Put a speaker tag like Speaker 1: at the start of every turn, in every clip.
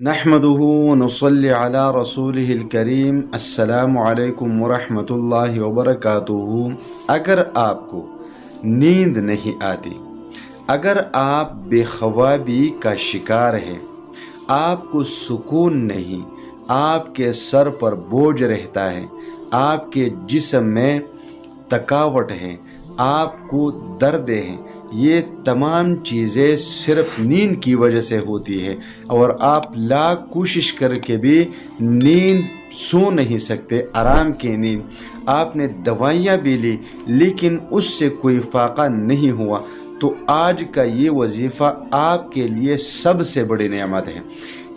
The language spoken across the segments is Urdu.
Speaker 1: نحمده ونصلي على رسوله الکریم السلام علیکم ورحمۃ اللہ وبرکاتہ۔ اگر آپ کو نیند نہیں آتی، اگر آپ بے خوابی کا شکار ہیں، آپ کو سکون نہیں، آپ کے سر پر بوجھ رہتا ہے، آپ کے جسم میں تھکاوٹ ہے، آپ کو درد ہیں، یہ تمام چیزیں صرف نیند کی وجہ سے ہوتی ہے، اور آپ لاکھ کوشش کر کے بھی نیند سو نہیں سکتے، آرام کی نیند۔ آپ نے دوائیاں بھی لی لیکن اس سے کوئی فائدہ نہیں ہوا، تو آج کا یہ وظیفہ آپ کے لیے سب سے بڑی نعمت ہے،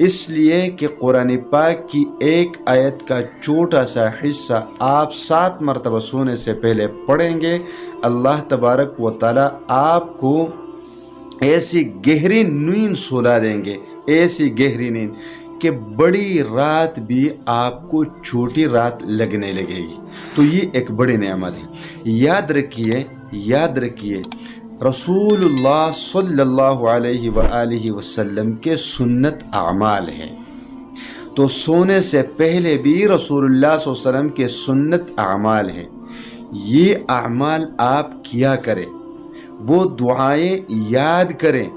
Speaker 1: اس لیے کہ قرآن پاک کی ایک آیت کا چھوٹا سا حصہ آپ 7 مرتبہ سونے سے پہلے پڑھیں گے، اللہ تبارک و تعالی آپ کو ایسی گہری نیند سلا دیں گے، ایسی گہری نیند کہ بڑی رات بھی آپ کو چھوٹی رات لگنے لگے گی۔ تو یہ ایک بڑی نعمت ہے۔ یاد رکھیے رسول اللہ صلی اللہ علیہ وآلہ وسلم کے سنت اعمال ہیں، تو سونے سے پہلے بھی رسول اللہ صلی اللہ علیہ وسلم کے سنت اعمال ہیں، یہ اعمال آپ کیا کریں، وہ دعائیں یاد کریں۔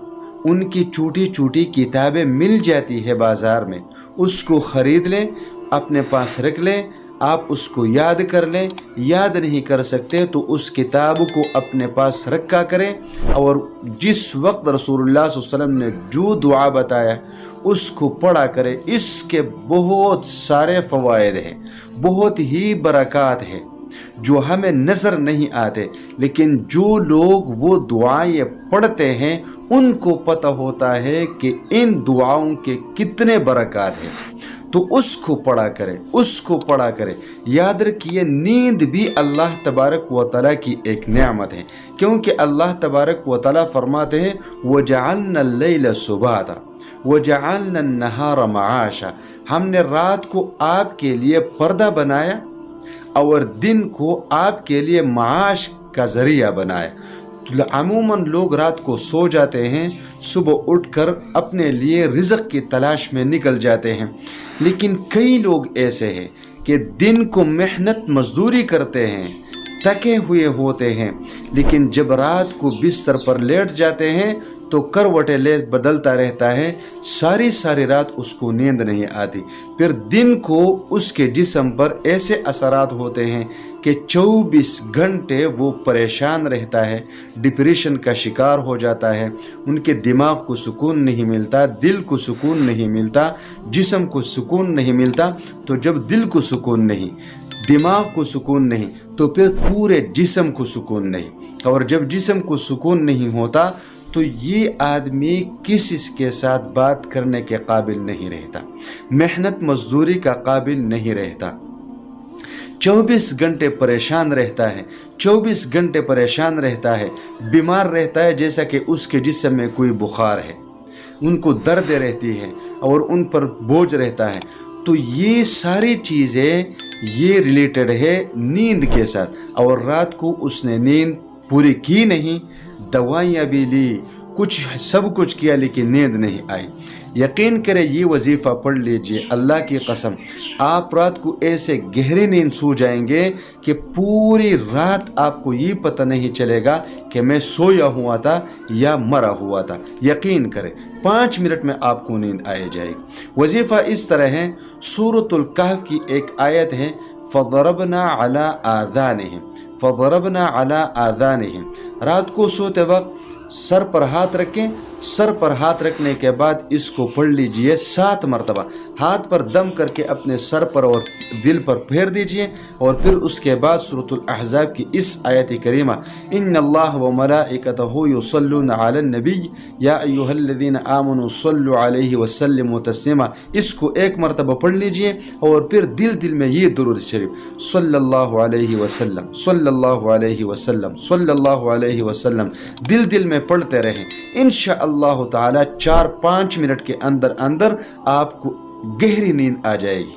Speaker 1: ان کی چھوٹی چھوٹی کتابیں مل جاتی ہے بازار میں، اس کو خرید لیں، اپنے پاس رکھ لیں، آپ اس کو یاد کر لیں۔ یاد نہیں کر سکتے تو اس کتاب کو اپنے پاس رکھا کریں، اور جس وقت رسول اللہ صلی اللہ علیہ وسلم نے جو دعا بتایا اس کو پڑھا کریں۔ اس کے بہت سارے فوائد ہیں، بہت ہی برکات ہیں جو ہمیں نظر نہیں آتے، لیکن جو لوگ وہ دعائیں پڑھتے ہیں ان کو پتہ ہوتا ہے کہ ان دعاؤں کے کتنے برکات ہیں۔ تو اس کو پڑھا کرے۔ یاد رکھیے نیند بھی اللہ تبارک و تعالیٰ کی ایک نعمت ہے، کیونکہ اللہ تبارک و تعالیٰ فرماتے ہیں وَجَعَلْنَا اللَّيْلَ سُبَاتًا وَجَعَلْنَا النَّهَارَ مَعَاشًا، ہم نے رات کو آپ کے لیے پردہ بنایا اور دن کو آپ کے لیے معاش کا ذریعہ بنایا۔ عموماً لوگ رات کو سو جاتے ہیں، صبح اٹھ کر اپنے لیے رزق کی تلاش میں نکل جاتے ہیں، لیکن کئی لوگ ایسے ہیں کہ دن کو محنت مزدوری کرتے ہیں، تھکے ہوئے ہوتے ہیں، لیکن جب رات کو بستر پر لیٹ جاتے ہیں تو کروٹیں بدلتا رہتا ہے، ساری رات اس کو نیند نہیں آتی، پھر دن کو اس کے جسم پر ایسے اثرات ہوتے ہیں کہ 24 گھنٹے وہ پریشان رہتا ہے، ڈپریشن کا شکار ہو جاتا ہے، ان کے دماغ کو سکون نہیں ملتا، دل کو سکون نہیں ملتا، جسم کو سکون نہیں ملتا۔ تو جب دل کو سکون نہیں، دماغ کو سکون نہیں، تو پھر پورے جسم کو سکون نہیں، اور جب جسم کو سکون نہیں ہوتا تو یہ آدمی کسی کے ساتھ بات کرنے کے قابل نہیں رہتا، محنت مزدوری کا قابل نہیں رہتا، 24 گھنٹے پریشان رہتا ہے، 24 گھنٹے پریشان رہتا ہے، بیمار رہتا ہے، جیسا کہ اس کے جسم میں کوئی بخار ہے، ان کو درد رہتی ہے اور ان پر بوجھ رہتا ہے۔ تو یہ ساری چیزیں یہ ریلیٹڈ ہے نیند کے ساتھ، اور رات کو اس نے نیند پوری کی نہیں، دوائیاں بھی لی، سب کچھ کیا، لیکن نیند نہیں آئی۔ یقین کرے یہ وظیفہ پڑھ لیجئے، اللہ کی قسم آپ رات کو ایسے گہری نیند سو جائیں گے کہ پوری رات آپ کو یہ پتہ نہیں چلے گا کہ میں سویا ہوا تھا یا مرا ہوا تھا۔ یقین کرے 5 منٹ میں آپ کو نیند آ جائے گی۔ وظیفہ اس طرح ہے، سورۃ الکہف کی ایک آیت ہے فَضَرَبْنَا عَلَىٰ آذَانِهِمْ، رات کو سوتے وقت سر پر ہاتھ رکھیں، سر پر ہاتھ رکھنے کے بعد اس کو پڑھ لیجئے 7 مرتبہ، ہاتھ پر دم کر کے اپنے سر پر اور دل پر پھیر دیجئے، اور پھر اس کے بعد سورۃ الاحزاب کی اس آیت کریمہ ان اللہ وملائکتہ یصلون علی النبی یا ایھا الذین آمنوا صلوا علیہ وسلموا تسلیما، اس کو 1 مرتبہ پڑھ لیجئے، اور پھر دل میں یہ درود شریف صلی اللہ علیہ وسلم صلی اللہ علیہ وسلم صلی اللہ علیہ وسلم دل میں پڑھتے رہیں۔ انشاءاللہ تعالی 4-5 منٹ کے اندر آپ کو گہری نیند آ جائے گی۔